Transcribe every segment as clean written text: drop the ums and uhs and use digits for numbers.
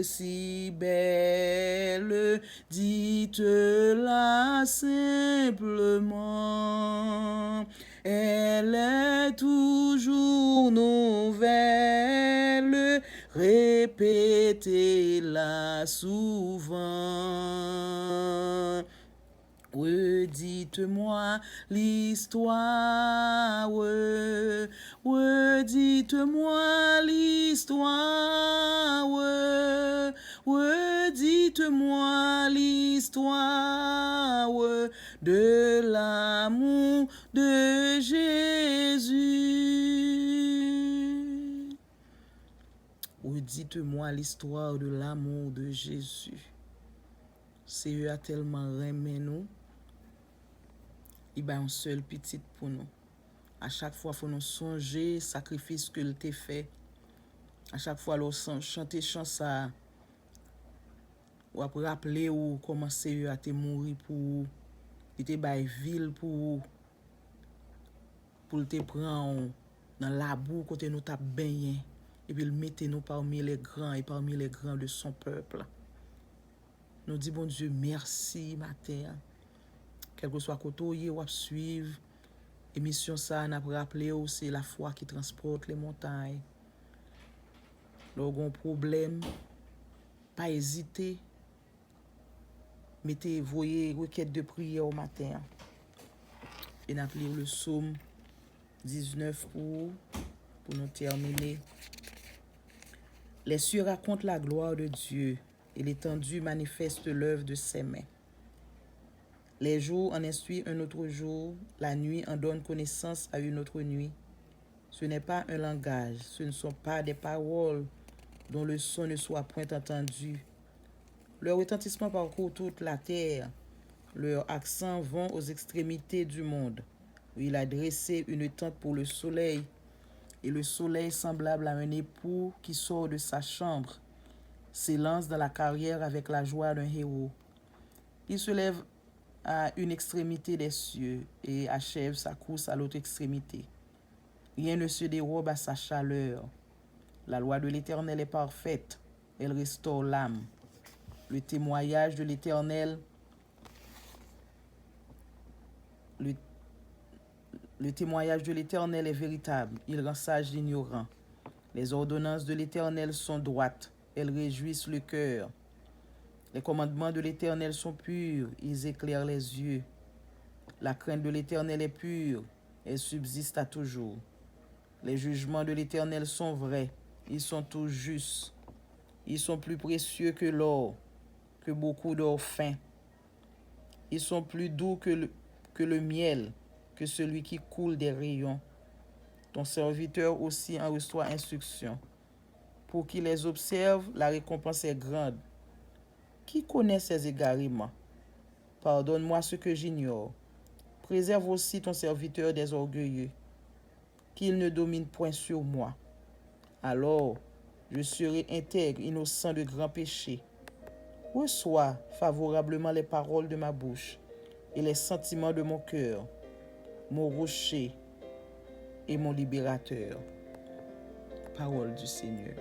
Si belle, dites-la simplement. Elle est toujours nouvelle, répétez-la souvent. Redites-moi l'histoire, redites-moi l'histoire, redites-moi l'histoire de l'amour de Jésus. Redites-moi l'histoire de l'amour de Jésus. Seigneur a tellement aimé nous. Il y a un seul petit pour nous. À chaque fois, il faut nous songer sacrifice que il t'a fait. À chaque fois, nous chanter chanson, ou après rappeler ou comment Seigneur a été mourir pour vous. Il était bail ville pour te prendre dans la boue côté nous t'a baigné et puis il mettait nous parmi les grands et parmi les grands de son peuple. Nous disons bon Dieu merci matin. Quel que soit côté où suivre émission ça n'a rappelé c'est la foi qui transporte les montagnes. Lorsqu'on problème pas hésiter mettez voyez requête de prière au matin. Et n'a lire le psaume 19 pour nous terminer. Les cieux racontent la gloire de Dieu et l'étendue manifeste l'œuvre de ses mains. Les jours en instruisent un autre jour, la nuit en donne connaissance à une autre nuit. Ce n'est pas un langage, ce ne sont pas des paroles dont le son ne soit point entendu. Leur retentissement parcourt toute la terre, leurs accents vont aux extrémités du monde. Il a dressé une tente pour le soleil, et le soleil semblable à un époux qui sort de sa chambre, s'élance dans la carrière avec la joie d'un héros. Il se lève à une extrémité des cieux et achève sa course à l'autre extrémité. Rien ne se dérobe à sa chaleur. La loi de l'Éternel est parfaite, elle restaure l'âme. Le témoignage de l'Éternel, le témoignage de l'Éternel est véritable, il rend sage l'ignorant. Les ordonnances de l'Éternel sont droites, elles réjouissent le cœur. Les commandements de l'Éternel sont purs, ils éclairent les yeux. La crainte de l'Éternel est pure, elle subsiste à toujours. Les jugements de l'Éternel sont vrais, ils sont tous justes. Ils sont plus précieux que l'or, que beaucoup d'or fin. Ils sont plus doux que le miel, que celui qui coule des rayons. Ton serviteur aussi en reçoit instruction. Pour qui les observe, la récompense est grande. Qui connaît ses égarements? Pardonne-moi ce que j'ignore. Préserve aussi ton serviteur des orgueilleux, qu'il ne domine point sur moi. Alors, je serai intègre, innocent de grands péchés. Reçois favorablement les paroles de ma bouche et les sentiments de mon cœur, mon rocher et mon libérateur. Parole du Seigneur.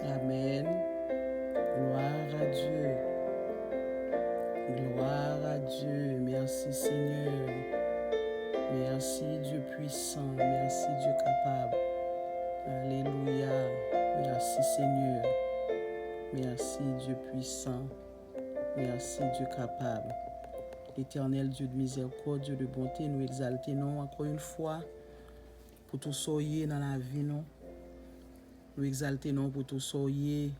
Amen. Gloire à Dieu. Gloire à Dieu. Merci Seigneur. Merci Dieu puissant. Merci Dieu capable. Alléluia. Merci Seigneur. Merci Dieu puissant. Merci Dieu capable. Éternel Dieu de miséricorde, Dieu de bonté, nous exaltons encore une fois pour tout soyez dans la vie. Nous exaltons pour tout soyez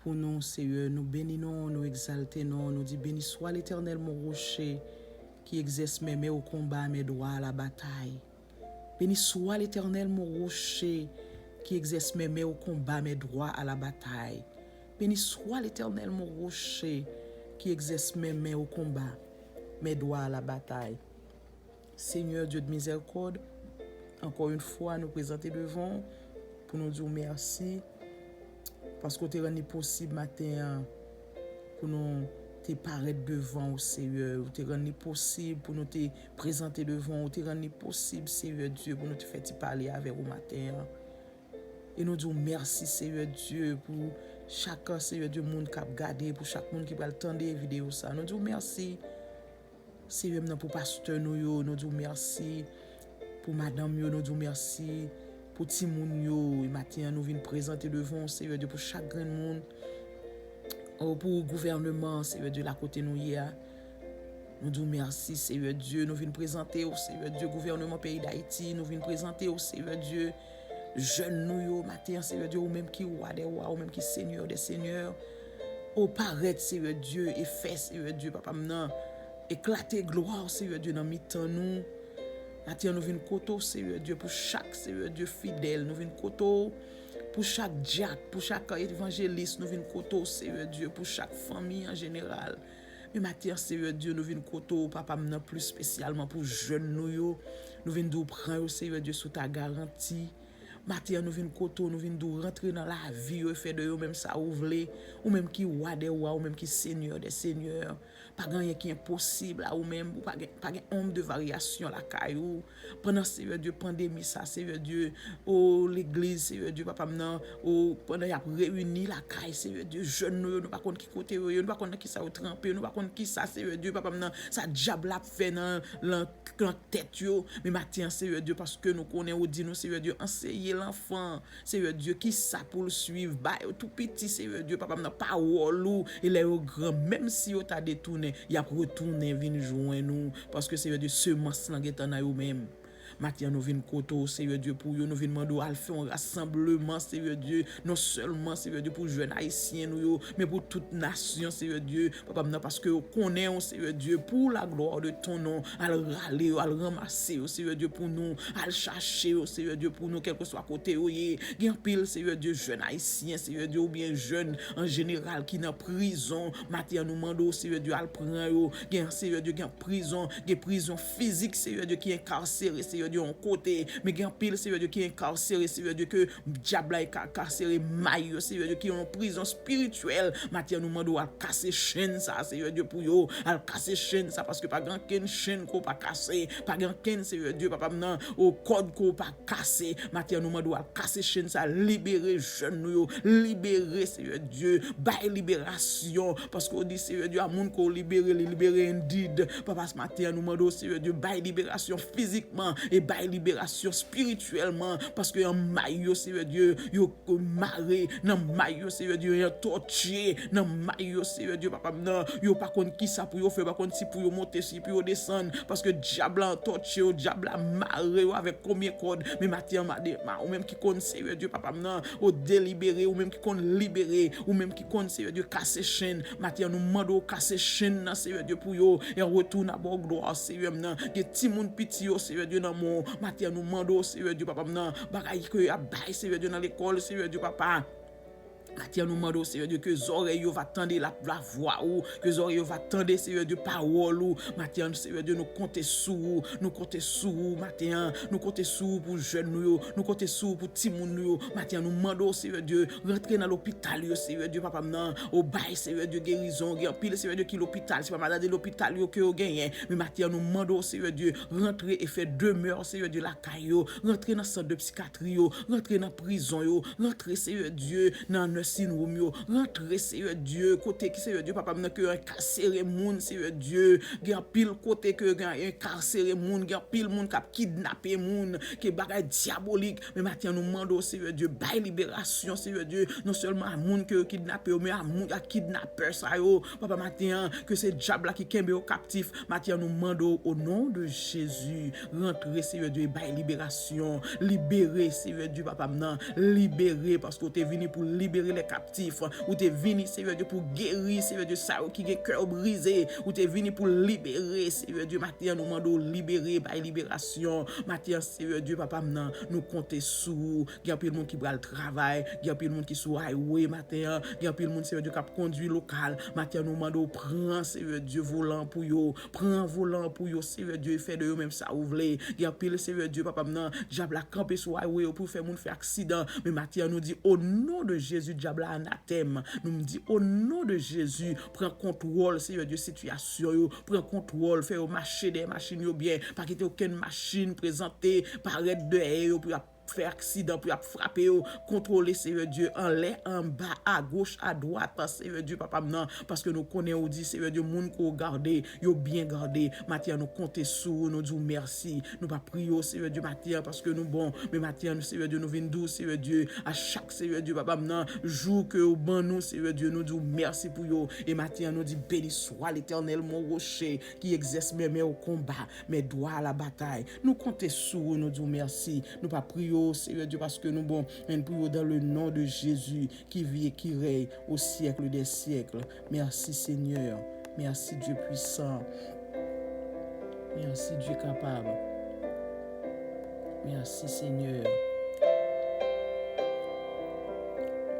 pour nous, Seigneur. Nous bénissons, nous exaltons, nous disons béni soit l'Éternel, mon rocher, qui exerce mes mains au combat, mes droits à la bataille. Béni soit l'Éternel, mon rocher, qui exerce mes mains au combat, mes droits à la bataille. Béni soit l'Éternel, mon rocher, qui exerce mes mains au combat, mes droits à la bataille. Seigneur Dieu de miséricorde, encore une fois, nous présenter devant pour nous dire merci parce que tu rendu possible matin pour nous te paraître devant au Seigneur, tu rendu possible pour nous te présenter devant, tu rendu possible Seigneur Dieu pour nous te faire parler avec au matin. Et nous disons merci Seigneur Dieu pour chacun Seigneur Dieu monde qui a regardé, pour chaque monde qui va attendre les vidéos ça. Nous disons merci Seigneur pour pasteur nous disons merci pour madame nous disons merci pour ti moun yo. Et matin nous venons présenter devant Seigneur Dieu pour chaque grand monde. Pour le gouvernement Seigneur Dieu la côté nous hier. Nous disons merci Seigneur Dieu, nous venons présenter au Seigneur Dieu gouvernement pays d'Haïti, nous venons présenter au Seigneur Dieu jeunes nous matin Seigneur Dieu ou même qui roi des rois ou même qui seigneur des seigneurs. Au paraître Seigneur Dieu et fait Seigneur Dieu papa maintenant éclater gloire Seigneur Dieu dans mi-temps nous. Matin nous venons koto Seigneur Dieu pour chaque Seigneur Dieu fidèle, nous venons koto pour chaque diacre, pour chaque évangéliste, nous venons koto Seigneur Dieu pour chaque famille en général. Mais matin Seigneur Dieu nous venons koto papa maintenant plus spécialement pour jeunes nous venons prendre Seigneur Dieu sous ta garantie. Matin nous venons koto, nous venons rentrer dans la vie et faire de eux même ça ouvler ou même qui roi des rois ou même qui seigneur des seigneurs. Pas rien qui est impossible ou même pas ombre de variation la caillou pendant Seigneur Dieu pandémie ça Seigneur Dieu l'église Seigneur Dieu papa maintenant pendant y a réuni la caille Seigneur Dieu jeunes nous pas connait qui côté nous pas connait qui ça tremper nous pas connait qui ça Seigneur Dieu papa maintenant ça diable a fait dans tête yo mais matin Seigneur Dieu parce que nous connaissons ou dit nous Seigneur Dieu enseigner l'enfant Seigneur Dieu qui ça pour le suivre bah tout petit Seigneur Dieu papa maintenant parole ou il est au grand même si on t'a détourné il a retourné venir joindre nous parce que Seigneur Dieu semence là est en eux même. Matin nous venons koto Seigneur Dieu pour nous venons demander à faire un rassemblement Seigneur Dieu non seulement Seigneur Dieu pour jeunes haïtiens nous mais pour toute nation Seigneur Dieu papa parce que connaît Seigneur Dieu pour la gloire de ton nom à le râler à le ramasser Seigneur Dieu pour nous à le chercher Seigneur Dieu pour nous quel que soit côté gain pile Seigneur Dieu jeunes haïtiens Seigneur Dieu ou bien jeunes en général qui dans prison matin nous demandons Seigneur Dieu à le prendre gain Seigneur Dieu gain prison physique Seigneur Dieu qui est incarcéré Seigneur Dieu en côté mais gain pile Seigneur Dieu qui est incarcéré Seigneur Dieu que diable est incarcéré maille Seigneur Dieu qui est en prison spirituelle matin nous demandons à casser chaîne ça Seigneur Dieu pour yo à casser chaîne ça parce que pas grand ken chaîne ko pas casser pas grand ken Seigneur Dieu papa maintenant au code ko pas casser matin nous demandons à casser chaîne ça libérer jeunes nous libérer Seigneur Dieu bail libération parce qu'on dit Seigneur Dieu à monde ko libérer indeed papa ce matin nous demandons Seigneur Dieu bail libération physiquement et bail libération spirituellement parce que en maillot Seigneur Dieu yo maré dans maillot Seigneur Dieu yo torturé dans maillot Seigneur Dieu papa non yo pas connait qui ça pour yo faire pas connait si pour yo monter si pour yo descendre parce que diable en torturé diable a maré avec combien code mais matin ou même qui connait Seigneur Dieu papa non au délibéré ou même qui connait libérer ou même qui connait Seigneur Dieu casser chaîne matin nous demandons casser chaîne dans Seigneur Dieu pour yo et retourne à bon gloire Seigneur non que ti moun piti yo Seigneur Dieu dans mon matin nous demandons Seigneur Dieu papa non bagaille que a bail Seigneur Dieu dans l'école Seigneur Dieu papa matin nous demandons Seigneur Dieu que les oreilles va tendre la voix ou que les oreilles va tendre Seigneur Dieu parole ou matin Seigneur Dieu nous compter sous matin nous compter sous pour jeunes nous compter sous pour petit moun nous matin nous demandons Seigneur Dieu rentrer dans l'hôpital Seigneur Dieu papa non au bail Seigneur Dieu guérison pile Seigneur Dieu qui l'hôpital c'est pas malade de l'hôpital que au gagné mais matin nous demandons Seigneur Dieu rentrer et faire demeure Seigneur Dieu la caillou rentrer dans centre de psychiatrie rentrer dans prison rentrer Seigneur Dieu dans Romeo rentrer Seigneur Dieu côté qui Seigneur Dieu papa maintenant que incarcéré monde Seigneur Dieu gen pile côté que gen incarcéré monde gen pile monde qui kidnapper monde qui bagaille diabolique mais matin nous demandons Seigneur Dieu bail libération Seigneur Dieu non seulement à monde que kidnapper mais à monde à kidnapper ça yo papa matin que c'est diable qui kembe au captif matin nous demandons au nom de Jésus rentrer Seigneur Dieu bail libération libérer Seigneur Dieu papa maintenant libérer parce que tu es venu pour libérer les captifs. Ou t'es venu, Seigneur Dieu, pour guérir, Seigneur Dieu, ça qui a cœur brisé. Ou t'es venu pour libérer, Seigneur Dieu. Matin, nous demandons libérer, par libération. Matin, Seigneur Dieu, papa, nous comptons sous. Il y a plus de monde qui va le travail. Il y a plus de monde qui sont highway, matin. Il y a plus de monde, Seigneur Dieu, qui a conduit local. Matin, nous demandons, prends, Seigneur Dieu, volant pour yo. Prends volant pour yo, Seigneur Dieu, fait de eux même ça ouvre. Il y a plus, Seigneur Dieu, papa, diable a campé sur highway pour faire moun faire accident. Mais matin, nous dit, au nom de Jésus, diable a anathème. Nous dit, au nom de Jésus, prends contrôle, Seigneur Dieu, situation yo. Prends contrôle, fais au marché des machines yo bien. Pas quitter aucune machine présentée, paraître de yo pour faire accident, pour frapper, contrôler, Seigneur Dieu, en l'air, en bas, à gauche, à droite, Seigneur Dieu, papa, non, parce que nous connaissons, dit, Seigneur Dieu, moun qu'on garde, yo bien gardé, Matin, nous comptons sur, nous disons merci, nous pas prions, Seigneur Dieu, Matin, parce que nous bon, mais Matin, Seigneur Dieu, nous venons d'où, Seigneur Dieu, à chaque, Seigneur Dieu, papa, non, jour que au ban nous, Seigneur Dieu, nous disons merci pour yo, et Matin, nous dit, béni soit l'Éternel, mon rocher, qui exerce mes mains au combat, mes doigts à la bataille, nous comptons sur, nous disons merci, nous pas prions, Seigneur Dieu, parce que nous bon, nous prions dans le nom de Jésus qui vit et qui règne au siècle des siècles. Merci Seigneur, merci Dieu puissant, merci Dieu capable, merci Seigneur,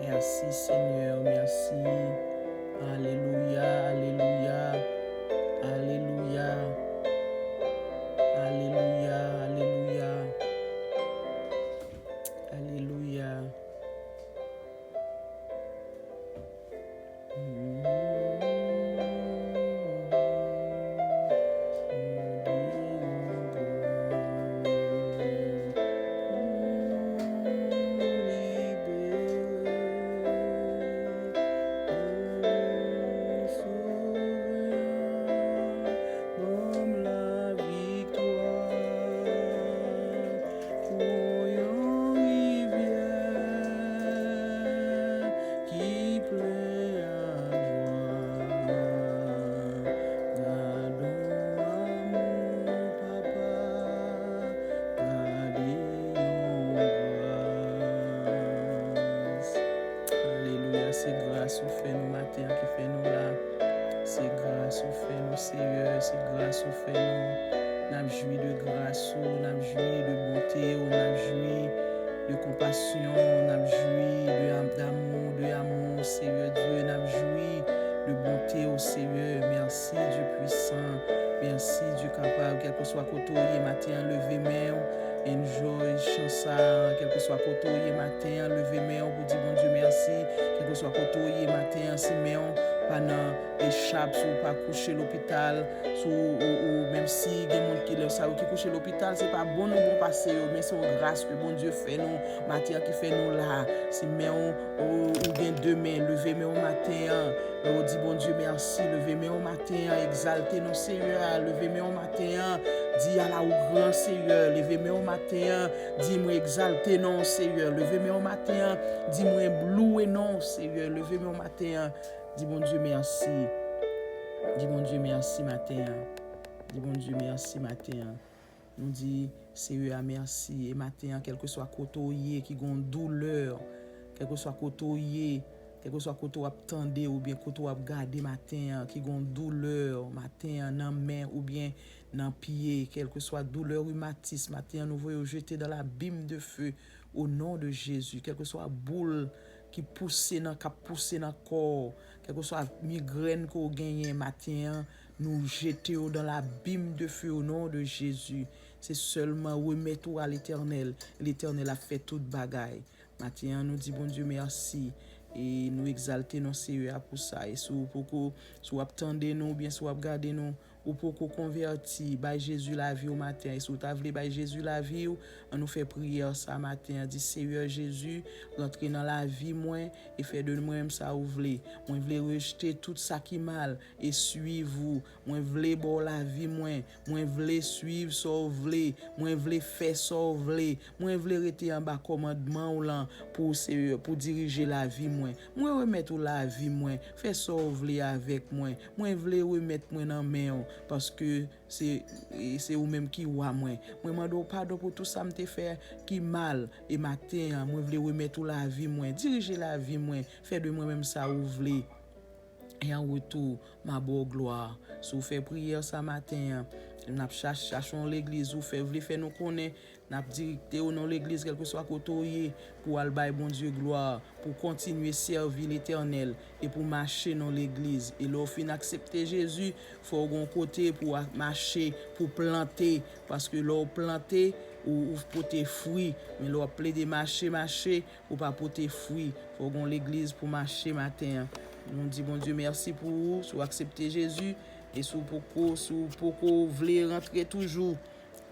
merci Seigneur, merci, alléluia, alléluia, alléluia, alléluia, alléluia. Alléluia. C'est grâce au fait nous matin qui fait nous là. C'est grâce au fait nous Seigneur. C'est grâce au fait nous. Nous jouis de grâce, nous jouis de bonté, nous jouis de compassion, nous jouis d'amour, Seigneur Dieu. Nous jouis de bonté au Seigneur. Merci Dieu puissant. Merci Dieu capable. Quel que soit côté matin, lever main. Enjoy, chansa, quel que soit côté matin, lever main pour dire bon Dieu merci. Quel que soit côté matin, si main pendant échappe ou pas coucher l'hôpital, ou même si il y a des gens qui le savent qui couche l'hôpital, c'est pas bon ou bon passer, mais c'est grâce que bon Dieu fait nous, matin qui fait nous là. Si main ou bien demain, lever main au matin, on dit bon Dieu merci, lever main au matin, exalter nos Seigneur, lever main au matin. Dis à la ou grand Seigneur, levez-moi au matin, dis-moi exalter non Seigneur, levez-moi au matin, dis-moi louer non Seigneur, levez-moi au matin, dis bon Dieu merci, dis bon Dieu merci matin, dis bon Dieu merci matin, nous dit Seigneur merci et matin, quel que soit côté qui gon douleur, quel que soit côté quel que soit côté ou attendez ou bien côté ou garder matin qui gon douleur matin dans main ou bien dans pied, quel que soit douleur rhumatisme matin nous voyons jeter dans l'abîme de feu au nom de Jésus, quel que soit boule qui pousse dans corps, quel que soit migraine qu'on gagne matin, nous jeter dans l'abîme de feu au nom de Jésus. C'est seulement remettre à l'Éternel. L'Éternel a fait toute bagaille. Matin nous dit bon Dieu merci. Et nous exalter nos Seigneur pour ça. Et si vous attendez nous, bien si vous regardez nous, ou pour qu'on convertit, by Jésus la vie au matin. Et si vous avez by Jésus la vie, on nous fait prière ça matin. Dit Seigneur Jésus, rentrez dans la vie moi et fait de moi ça ou voulez. Moi voulais rejeter tout ça qui mal et suivre vous. Moi voulais bon la vie moi voulais suivre ça ou voulez. Moi voulais faire ça ou voulez. Moi voulais rester en bas commandement ou là pour diriger la vie moi remettre la vie moi, faire ça ou voulez avec moi. Moi voulais remettre moi dans main. parce que c'est ou même qui ou à moi. Moi mando pardon pour tout ça me te fait qui mal et matin moi voulais remettre tout la vie moi, diriger la vie moi, faire de moi même ça ou voulez. Et en retour, ma bonne gloire, si vous faites prière ce matin, nous cherchons l'église, vous voulez faire nous connaître, nous directé dans l'église, quel que soit côté, pour aller bon Dieu gloire, pour continuer à servir l'Éternel et pour marcher dans l'église. Et là, fin accepter Jésus, il faut un côté pour marcher, pour planter, parce que là, planter, ou porter fruit, mais là, plaider marcher, ou pas porter fruit. Il faut l'église pour marcher matin. Nous dit bon Dieu merci pour vous, si vous acceptez Jésus et si vous voulez rentrer toujours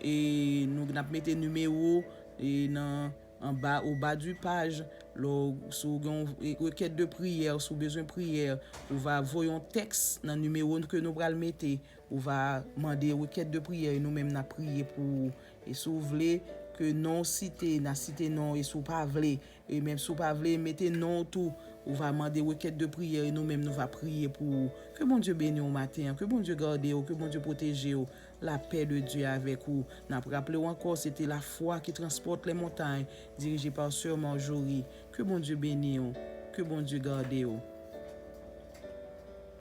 et nous mettez numéro et au bas du page si vous avez une requête de prière, si vous avez besoin de prière, vous va envoyer un texte dans le numéro que nous allons mettre, vous va demander une requête de prière et nous-mêmes nous prier pour vous. Et si vous voulez que non cité, n'a cité non et si vous pas voulez et même si vous pas voulez mettez non tout. On va demander requête de prière et nous-mêmes nous va prier pour que bon Dieu bénisse au matin, que bon Dieu garde, que bon Dieu protège, la paix de Dieu avec vous. N'a rappelé encore, c'était la foi qui transporte les montagnes, dirigée par Sœur Marjorie. Que bon Dieu bénisse, que bon Dieu garde.